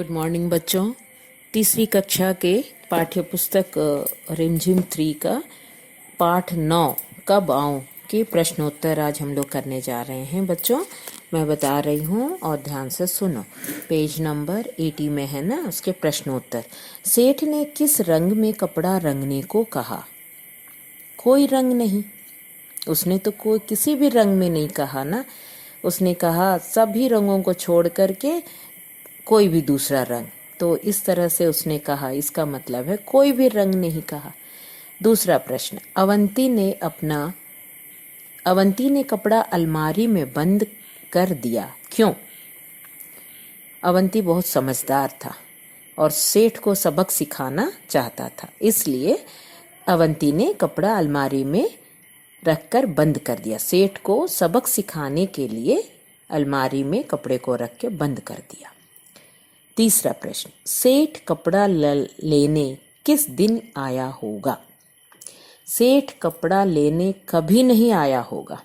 Good morning बच्चों। तीसरी कक्षा के पाठ्य पुस्तक रिमझिम 3 का पाठ 9 कब आऊं के प्रश्नोत्तर आज हम लोग करने जा रहे हैं। बच्चों मैं बता रही हूँ और ध्यान से सुनो। पेज नंबर 80 में है ना उसके प्रश्नोत्तर। सेठ ने किस रंग में कपड़ा रंगने को कहा? कोई रंग नहीं, उसने तो कोई किसी भी रंग में नहीं कहा ना। उसने कहा सभी रंगों को छोड़ करके कोई भी दूसरा रंग। तो इस तरह से उसने कहा, इसका मतलब है कोई भी रंग नहीं कहा। दूसरा प्रश्न, अवंती ने कपड़ा अलमारी में बंद कर दिया, क्यों? अवंती बहुत समझदार था और सेठ को सबक सिखाना चाहता था, इसलिए अवंती ने कपड़ा अलमारी में रखकर बंद कर दिया। सेठ को सबक सिखाने के लिए अलमारी में कपड़े को रख के बंद कर दिया। तीसरा प्रश्न, सेठ कपड़ा लेने किस दिन आया होगा? सेठ कपड़ा लेने कभी नहीं आया होगा,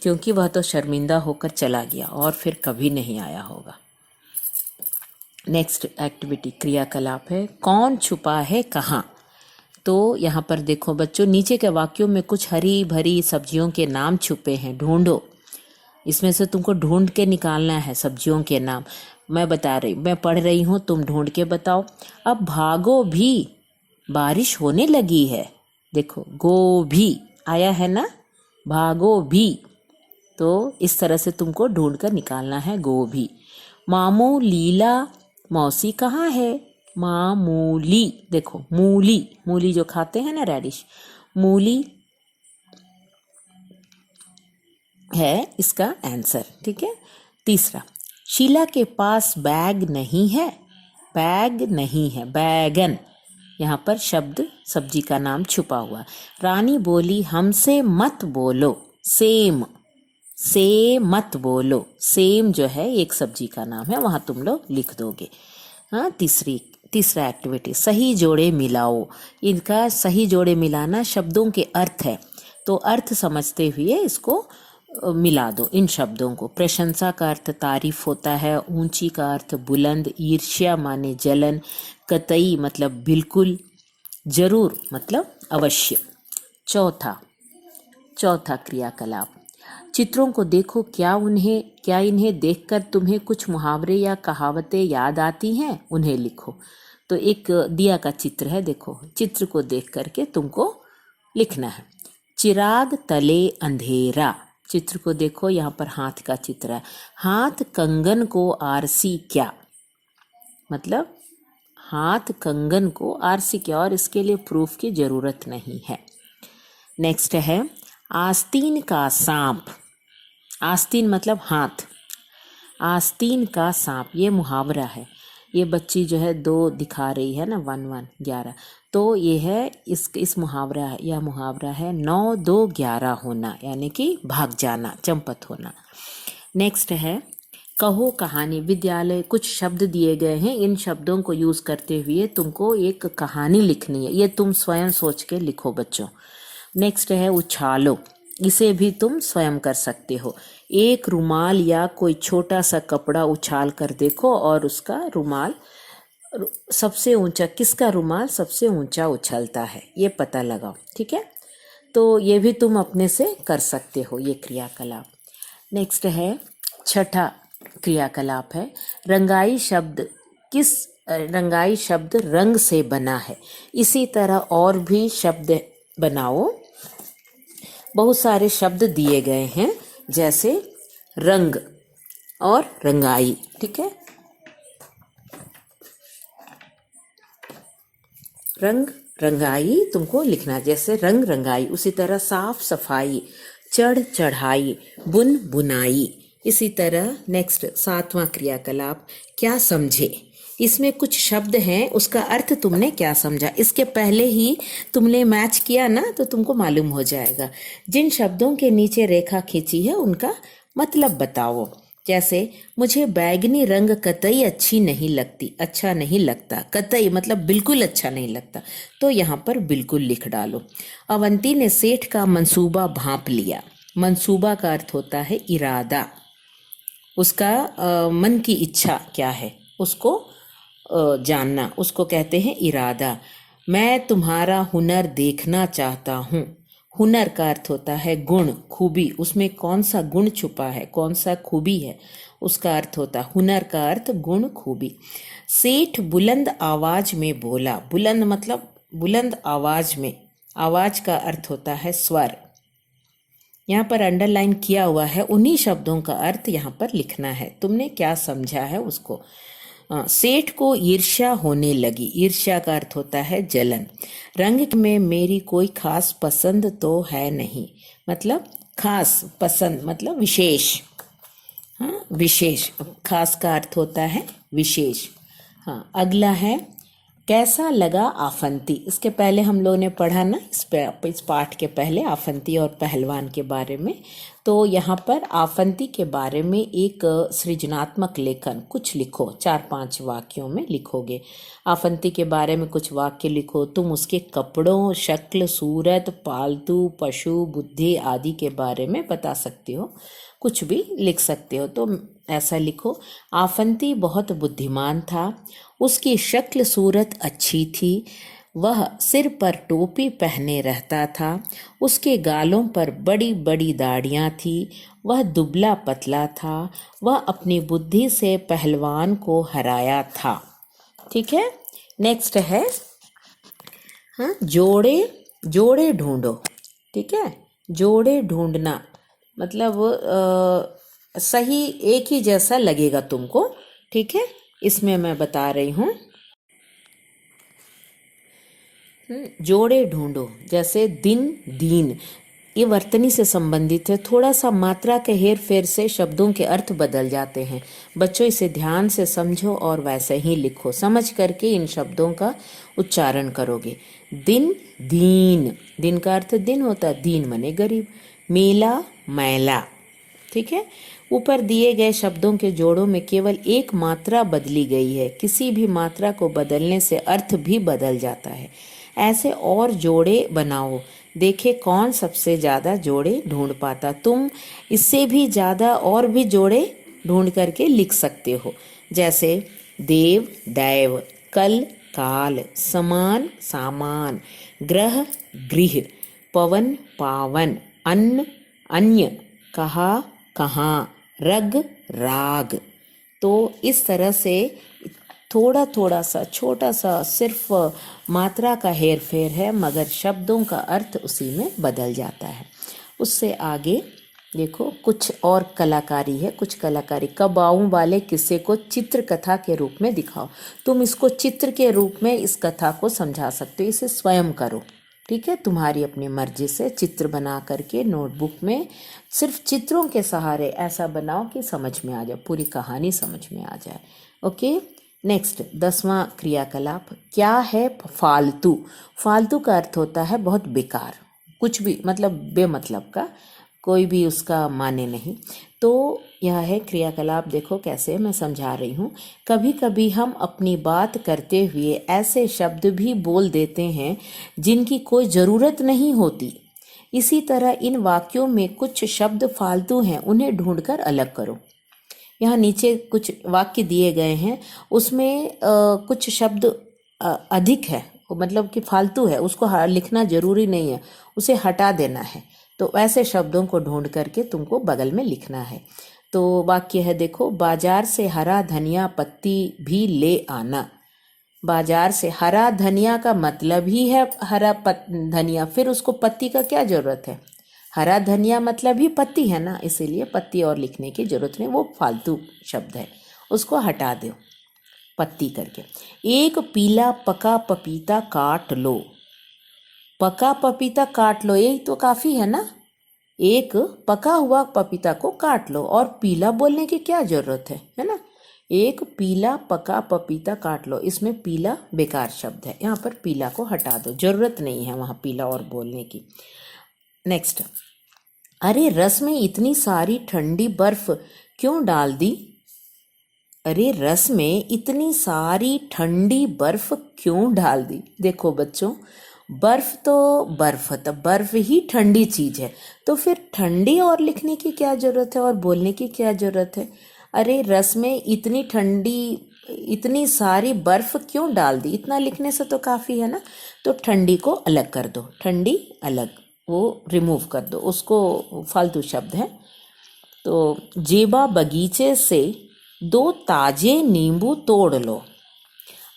क्योंकि वह तो शर्मिंदा होकर चला गया और फिर कभी नहीं आया होगा। नेक्स्ट एक्टिविटी क्रियाकलाप है कौन छुपा है कहाँ। तो यहाँ पर देखो बच्चों, नीचे के वाक्यों में कुछ हरी भरी सब्जियों के नाम छुपे हैं, ढूंढो। इसमें से तुमको ढूंढ के निकालना है सब्जियों के नाम। मैं पढ़ रही हूँ, तुम ढूंढ के बताओ। अब भागो भी, बारिश होने लगी है। देखो गोभी आया है ना, भागो भी। तो इस तरह से तुमको ढूंढ कर निकालना है गोभी। मामू लीला मौसी कहाँ है? मामूली, देखो मूली जो खाते हैं ना, रेडिश, मूली है इसका आंसर, ठीक है। तीसरा, शीला के पास बैग नहीं है। बैग नहीं है, बैगन। यहाँ पर शब्द सब्जी का नाम छुपा हुआ। रानी बोली हमसे मत बोलो, सेम से मत बोलो। सेम जो है एक सब्जी का नाम है, वहाँ तुम लोग लिख दोगे। हाँ, तीसरा एक्टिविटी सही जोड़े मिलाओ। इनका सही जोड़े मिलाना शब्दों के अर्थ है, तो अर्थ समझते हुए इसको मिला दो इन शब्दों को। प्रशंसा का अर्थ तारीफ होता है, ऊंची का अर्थ बुलंद, ईर्ष्या माने जलन, कतई मतलब बिल्कुल, जरूर मतलब अवश्य। चौथा क्रियाकलाप, चित्रों को देखो, क्या इन्हें देखकर तुम्हें कुछ मुहावरे या कहावतें याद आती हैं? उन्हें लिखो। तो एक दिया का चित्र है, देखो चित्र को देख करके तुमको लिखना है। चिराग तले अंधेरा, चित्र को देखो, यहाँ पर हाथ का चित्र है। हाथ कंगन को आरसी क्या, मतलब हाथ कंगन को आरसी क्या, और इसके लिए प्रूफ की जरूरत नहीं है। नेक्स्ट है आस्तीन का सांप। आस्तीन मतलब हाथ, आस्तीन का सांप, ये मुहावरा है। ये बच्ची जो है 2 दिखा रही है ना, 1 1 11, तो ये है इस मुहावरा, यह मुहावरा है 9 2 11 होना, यानी कि भाग जाना, चंपत होना। नेक्स्ट है कहो कहानी। विद्यालय कुछ शब्द दिए गए हैं, इन शब्दों को यूज करते हुए तुमको एक कहानी लिखनी है, ये तुम स्वयं सोच के लिखो बच्चों। नेक्स्ट है उछालो, इसे भी तुम स्वयं कर सकते हो। एक रुमाल या कोई छोटा सा कपड़ा उछाल कर देखो और उसका रुमाल सबसे ऊंचा, किसका रुमाल सबसे ऊंचा उछलता है, ये पता लगाओ, ठीक है। तो ये भी तुम अपने से कर सकते हो ये क्रियाकलाप। नेक्स्ट है छठा क्रियाकलाप है रंगाई शब्द रंग से बना है। इसी तरह और भी शब्द बनाओ। बहुत सारे शब्द दिए गए हैं, जैसे रंग और रंगाई, ठीक है। रंग रंगाई तुमको लिखना, जैसे रंग रंगाई। उसी तरह साफ सफाई, चढ़ चढ़ाई, बुन बुनाई। इसी तरह नेक्स्ट 7वां क्रियाकलाप क्या समझे। इसमें कुछ शब्द हैं, उसका अर्थ तुमने क्या समझा, इसके पहले ही तुमने मैच किया ना, तो तुमको मालूम हो जाएगा। जिन शब्दों के नीचे रेखा खींची है उनका मतलब बताओ। जैसे मुझे बैगनी रंग कतई अच्छा नहीं लगता। कतई मतलब बिल्कुल अच्छा नहीं लगता, तो यहाँ पर बिल्कुल लिख डालो। अवंती ने सेठ का मंसूबा भांप लिया। मंसूबा का अर्थ होता है इरादा, उसका मन की इच्छा क्या है, उसको जानना, उसको कहते हैं इरादा। मैं तुम्हारा हुनर देखना चाहता हूँ। हुनर का अर्थ होता है गुण, खूबी। उसमें कौन सा गुण छुपा है, कौन सा खूबी है, उसका अर्थ होता है हुनर का अर्थ गुण, खूबी। सेठ बुलंद आवाज में बोला। बुलंद मतलब बुलंद आवाज में, आवाज का अर्थ होता है स्वर। यहाँ पर अंडरलाइन किया हुआ है, उन्हीं शब्दों का अर्थ यहाँ पर लिखना है। तुमने क्या समझा है उसको। सेठ को ईर्ष्या होने लगी। ईर्ष्या का अर्थ होता है जलन। रंग में मेरी कोई खास पसंद तो है नहीं, मतलब खास पसंद मतलब विशेष। हाँ, विशेष। खास का अर्थ होता है विशेष। हाँ, अगला है कैसा लगा आफंती। इसके पहले हम लोगों ने पढ़ा ना, इस पाठ के पहले आफंती और पहलवान के बारे में। तो यहाँ पर आफंती के बारे में एक सृजनात्मक लेखन कुछ लिखो, 4-5 वाक्यों में लिखोगे। आफंती के बारे में कुछ वाक्य लिखो। तुम उसके कपड़ों, शक्ल, सूरत, पालतू पशु, बुद्धि आदि के बारे में बता सकते हो, कुछ भी लिख सकते हो। तो ऐसा लिखो, आफंती बहुत बुद्धिमान था, उसकी शक्ल सूरत अच्छी थी, वह सिर पर टोपी पहने रहता था, उसके गालों पर बड़ी बड़ी दाढ़ियाँ थी, वह दुबला पतला था, वह अपनी बुद्धि से पहलवान को हराया था। ठीक है, नेक्स्ट है हाँ, जोड़े जोड़े ढूंढो। ठीक है, जोड़े ढूंढना मतलब सही एक ही जैसा लगेगा तुमको। ठीक है, इसमें मैं बता रही हूँ। जोड़े ढूंढो, जैसे दिन, दीन, ये वर्तनी से संबंधित है। थोड़ा सा मात्रा के हेर फेर से शब्दों के अर्थ बदल जाते हैं। बच्चों, इसे ध्यान से समझो और वैसे ही लिखो। समझ करके इन शब्दों का उच्चारण करोगे। दिन, दीन, दिन का अर्थ दिन होता है, दीन मने गरीब। मेला, मैला। ठीक है, ऊपर दिए गए शब्दों के जोड़ों में केवल एक मात्रा बदली गई है। किसी भी मात्रा को बदलने से अर्थ भी बदल जाता है। ऐसे और जोड़े बनाओ, देखे कौन सबसे ज़्यादा जोड़े ढूंढ पाता। तुम इससे भी ज़्यादा और भी जोड़े ढूंढ करके लिख सकते हो, जैसे देव, दैव, कल, काल, समान, सामान, ग्रह, गृह, पवन, पावन, अन्न, अन्य, कहा, कहाँ, रग, राग। तो इस तरह से थोड़ा थोड़ा सा, छोटा सा, सिर्फ मात्रा का हेर फेर है, मगर शब्दों का अर्थ उसी में बदल जाता है। उससे आगे देखो, कुछ और कलाकारी है। कुछ कलाकारी, कबाऊ वाले किस्से को चित्र कथा के रूप में दिखाओ। तुम इसको चित्र के रूप में इस कथा को समझा सकते हो, इसे स्वयं करो। ठीक है, तुम्हारी अपनी मर्जी से चित्र बना करके नोटबुक में सिर्फ चित्रों के सहारे ऐसा बनाओ कि समझ में आ जाए, पूरी कहानी समझ में आ जाए। ओके, नेक्स्ट 10वां क्रियाकलाप, क्या है फालतू। फालतू का अर्थ होता है बहुत बेकार, कुछ भी, मतलब बेमतलब का, कोई भी उसका माने नहीं। तो यह है क्रियाकलाप। देखो कैसे मैं समझा रही हूँ। कभी कभी हम अपनी बात करते हुए ऐसे शब्द भी बोल देते हैं जिनकी कोई ज़रूरत नहीं होती। इसी तरह इन वाक्यों में कुछ शब्द फालतू हैं, उन्हें ढूंढकर अलग करो। यहाँ नीचे कुछ वाक्य दिए गए हैं, उसमें कुछ शब्द अधिक है, मतलब कि फालतू है, उसको लिखना जरूरी नहीं है, उसे हटा देना है। तो ऐसे शब्दों को ढूंढ करके तुमको बगल में लिखना है। तो वाक्य है, देखो, बाजार से हरा धनिया पत्ती भी ले आना। बाजार से हरा धनिया का मतलब ही है हरा धनिया, फिर उसको पत्ती का क्या जरूरत है। हरा धनिया मतलब ही पत्ती है ना, इसीलिए पत्ती और लिखने की जरूरत नहीं, वो फालतू शब्द है, उसको हटा दो पत्ती करके। एक पीला पका पपीता काट लो। पका पपीता काट लो, यही तो काफी है ना। एक पका हुआ पपीता को काट लो, और पीला बोलने की क्या जरूरत है ना। एक पीला पका पपीता काट लो, इसमें पीला बेकार शब्द है, यहाँ पर पीला को हटा दो, जरूरत नहीं है वहाँ पीला और बोलने की। नेक्स्ट, अरे रस में इतनी सारी ठंडी बर्फ क्यों डाल दी। अरे रस में इतनी सारी ठंडी बर्फ क्यों डाल दी। देखो बच्चों, बर्फ तो बर्फ ही ठंडी चीज है, तो फिर ठंडी और लिखने की क्या जरूरत है और बोलने की क्या जरूरत है। अरे रस में इतनी ठंडी इतनी सारी बर्फ क्यों डाल दी, इतना लिखने से तो काफ़ी है ना। तो ठंडी को अलग कर दो, ठंडी अलग, वो रिमूव कर दो, उसको फालतू शब्द है। तो जेबा बगीचे से 2 ताजे नींबू तोड़ लो।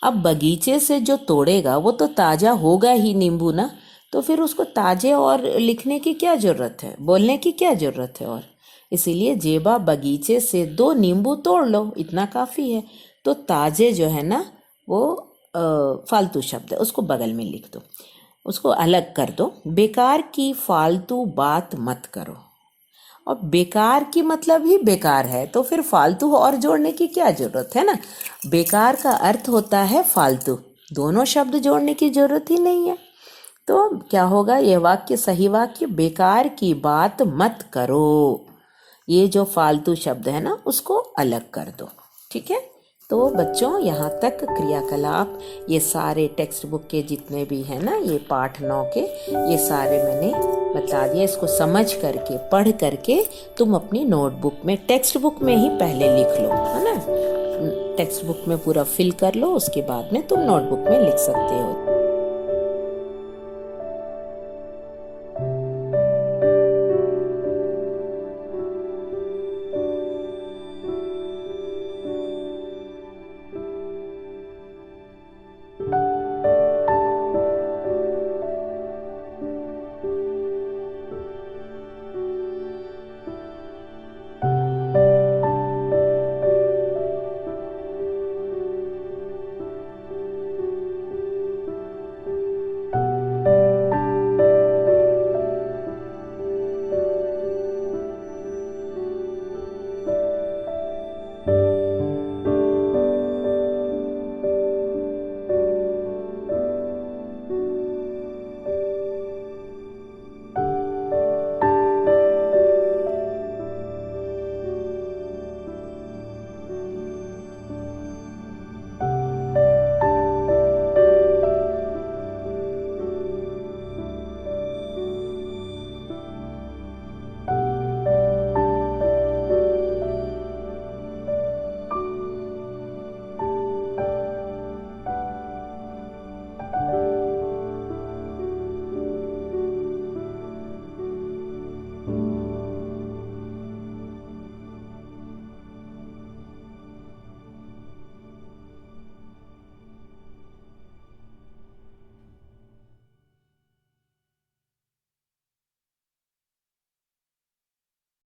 अब बगीचे से जो तोड़ेगा वो तो ताज़ा होगा ही नींबू ना, तो फिर उसको ताजे और लिखने की क्या ज़रूरत है, बोलने की क्या ज़रूरत है। और इसीलिए जेबा बगीचे से 2 नींबू तोड़ लो, इतना काफ़ी है। तो ताजे जो है ना वो फालतू शब्द है, उसको बगल में लिख दो, उसको अलग कर दो। बेकार की फालतू बात मत करो। और बेकार की मतलब ही बेकार है, तो फिर फालतू और जोड़ने की क्या ज़रूरत है ना। बेकार का अर्थ होता है फालतू, दोनों शब्द जोड़ने की ज़रूरत ही नहीं है। तो क्या होगा ये वाक्य, सही वाक्य, बेकार की बात मत करो। ये जो फालतू शब्द है ना उसको अलग कर दो, ठीक है। तो बच्चों यहाँ तक क्रियाकलाप, ये सारे टेक्स्ट बुक के जितने भी हैं ना, ये पाठ 9 के, ये सारे मैंने बता दिया। इसको समझ करके, पढ़ करके तुम अपनी नोटबुक में, टेक्स्ट बुक में ही पहले लिख लो, है ना। टेक्स्ट बुक में पूरा फिल कर लो, उसके बाद में तुम नोटबुक में लिख सकते हो।